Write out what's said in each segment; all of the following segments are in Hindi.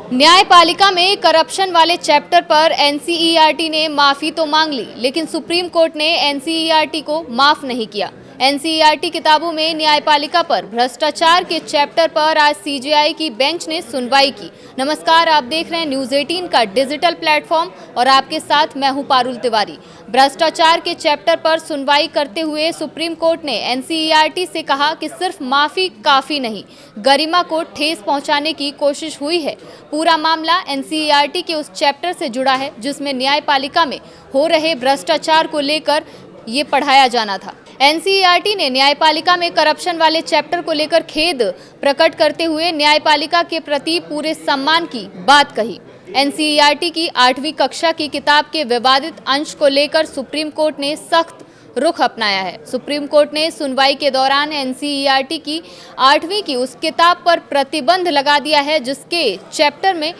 न्यायपालिका में करप्शन वाले चैप्टर पर एनसीईआरटी ने माफी तो मांग ली, लेकिन सुप्रीम कोर्ट ने एनसीईआरटी को माफ नहीं किया। एनसीईआरटी किताबों में न्यायपालिका पर भ्रष्टाचार के चैप्टर पर आज सीजेआई की बेंच ने सुनवाई की। नमस्कार, आप देख रहे हैं न्यूज 18 का डिजिटल प्लेटफॉर्म और आपके साथ मैं हूं पारुल तिवारी। भ्रष्टाचार के चैप्टर पर सुनवाई करते हुए सुप्रीम कोर्ट ने एनसीईआरटी से कहा कि सिर्फ माफी काफी नहीं, गरिमा को ठेस पहुंचाने की कोशिश हुई है। पूरा मामला एनसीईआरटी के उस चैप्टर से जुड़ा है जिसमें न्यायपालिका में हो रहे भ्रष्टाचार को लेकर ये पढ़ाया जाना था। एनसीईआरटी ने न्यायपालिका में करप्शन वाले चैप्टर को लेकर खेद प्रकट करते हुए न्यायपालिका के प्रति पूरे सम्मान की बात कही। एनसीईआरटी की 8वीं कक्षा की किताब के विवादित अंश को लेकर सुप्रीम कोर्ट ने सख्त रुख अपनाया है। सुप्रीम कोर्ट ने सुनवाई के दौरान एनसीईआरटी की 8वीं की उस किताब पर प्रतिबंध लगा दिया है जिसके चैप्टर में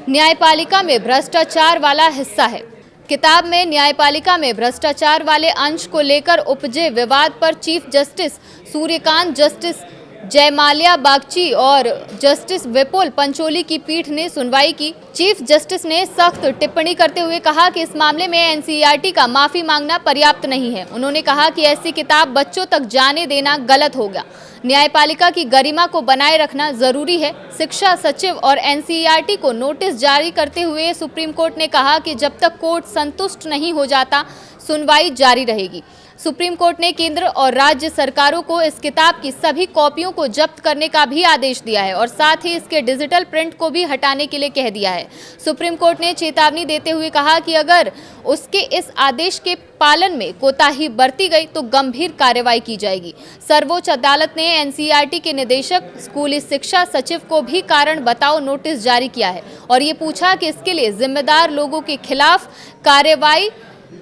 न्यायपालिका में भ्रष्टाचार वाला हिस्सा है। किताब में न्यायपालिका में भ्रष्टाचार वाले अंश को लेकर उपजे विवाद पर chief justice Suryakant, justice Joymalya Bagchi और जस्टिस विपुल पंचोली की पीठ ने सुनवाई की। चीफ जस्टिस ने सख्त टिप्पणी करते हुए कहा कि इस मामले में एनसीईआरटी का माफी मांगना पर्याप्त नहीं है। उन्होंने कहा कि ऐसी किताब बच्चों तक जाने देना गलत होगा। न्यायपालिका की गरिमा को बनाए रखना जरूरी है। शिक्षा सचिव और एनसीईआरटी को नोटिस जारी करते हुए सुप्रीम कोर्ट ने कहा कि जब तक कोर्ट संतुष्ट नहीं हो जाता, सुनवाई जारी रहेगी। सुप्रीम कोर्ट ने केंद्र और राज्य सरकारों को इस किताब की सभी कॉपियों को जब्त करने का भी आदेश दिया है और साथ ही इसके डिजिटल प्रिंट को भी हटाने के लिए कह दिया है। सुप्रीम कोर्ट ने चेतावनी देते हुए कहा कि अगर उसके इस आदेश के पालन में कोताही बरती गई तो गंभीर कार्रवाई की जाएगी। सर्वोच्च अदालत ने एनसीईआरटी के निदेशक स्कूली शिक्षा सचिव को भी कारण बताओ नोटिस जारी किया है और ये पूछा कि इसके लिए जिम्मेदार लोगों के खिलाफ कार्रवाई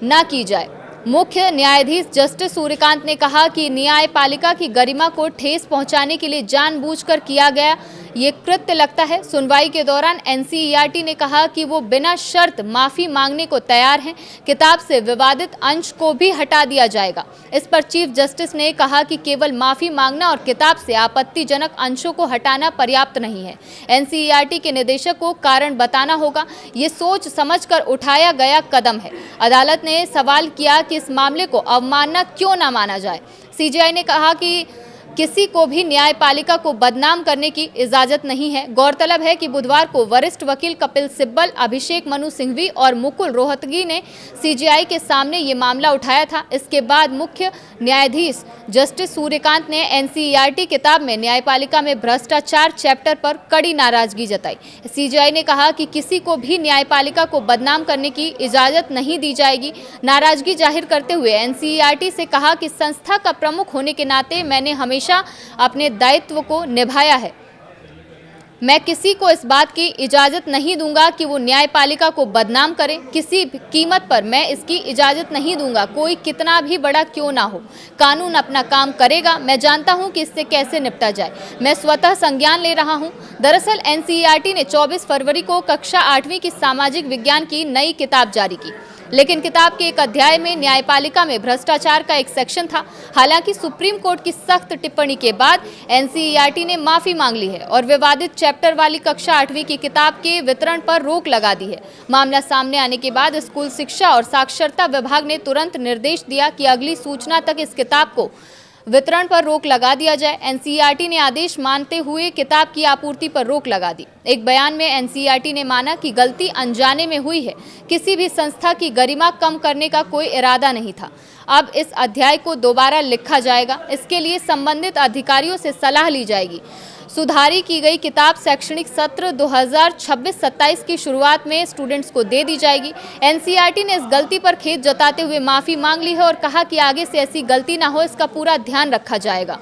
न की जाए। मुख्य न्यायाधीश जस्टिस सूर्यकांत ने कहा कि न्यायपालिका की गरिमा को ठेस पहुंचाने के लिए जानबूझकर किया गया ये कृत्य लगता है। सुनवाई के दौरान एनसीईआरटी ने कहा कि वो बिना शर्त माफी मांगने को तैयार हैं। किताब से विवादित अंश को भी हटा दिया जाएगा। इस पर चीफ जस्टिस ने कहा कि केवल माफी मांगना और किताब से आपत्तिजनक अंशों को हटाना पर्याप्त नहीं है। एनसीईआरटी के निदेशक को कारण बताना होगा। ये सोच समझकर उठाया गया कदम है। अदालत ने सवाल किया कि इस मामले को अवमानना क्यों न माना जाए। सीजेआई ने कहा कि किसी को भी न्यायपालिका को बदनाम करने की इजाजत नहीं है। गौरतलब है कि बुधवार को वरिष्ठ वकील कपिल सिब्बल, अभिषेक मनु सिंघवी और मुकुल रोहतगी ने सीजेआई के सामने ये मामला उठाया था। इसके बाद मुख्य न्यायाधीश जस्टिस सूर्यकांत ने एनसीईआरटी किताब में न्यायपालिका में भ्रष्टाचार चैप्टर पर कड़ी नाराजगी जताई। सीजेआई ने कहा कि किसी को भी न्यायपालिका को बदनाम करने की इजाजत नहीं दी जाएगी। नाराजगी जाहिर करते हुए एनसीईआरटी से कहा कि संस्था का प्रमुख होने के नाते मैंने हमेशा अपने दायित्व को निभाया है। मैं किसी को इस बात की इजाजत नहीं दूंगा कि वो न्यायपालिका को बदनाम करे। किसी भी कीमत पर मैं इसकी इजाजत नहीं दूंगा, कोई कितना भी बड़ा क्यों ना हो। कानून अपना काम करेगा। मैं जानता हूं कि इससे कैसे निपटा जाए। मैं स्वतः संज्ञान ले रहा हूं। दरअसल एनसीईआरटी ने 24 फरवरी को कक्षा 8वीं की सामाजिक विज्ञान की नई किताब जारी की, लेकिन किताब के एक अध्याय में न्यायपालिका में भ्रष्टाचार का एक सेक्शन था। हालांकि सुप्रीम कोर्ट की सख्त टिप्पणी के बाद एनसीईआरटी ने माफी मांग ली है और विवादित चैप्टर वाली कक्षा 8वीं की किताब के वितरण पर रोक लगा दी है। मामला सामने आने के बाद स्कूल शिक्षा और साक्षरता विभाग ने तुरंत निर्देश दिया कि अगली सूचना तक इस किताब को वितरण पर रोक लगा दिया जाए। एनसीईआरटी ने आदेश मानते हुए किताब की आपूर्ति पर रोक लगा दी। एक बयान में एनसीईआरटी ने माना कि गलती अनजाने में हुई है। किसी भी संस्था की गरिमा कम करने का कोई इरादा नहीं था। अब इस अध्याय को दोबारा लिखा जाएगा। इसके लिए संबंधित अधिकारियों से सलाह ली जाएगी। सुधारी की गई किताब शैक्षणिक सत्र 2026-27 की शुरुआत में स्टूडेंट्स को दे दी जाएगी। एनसीईआरटी ने इस गलती पर खेद जताते हुए माफी मांग ली है और कहा कि आगे से ऐसी गलती ना हो, इसका पूरा ध्यान रखा जाएगा।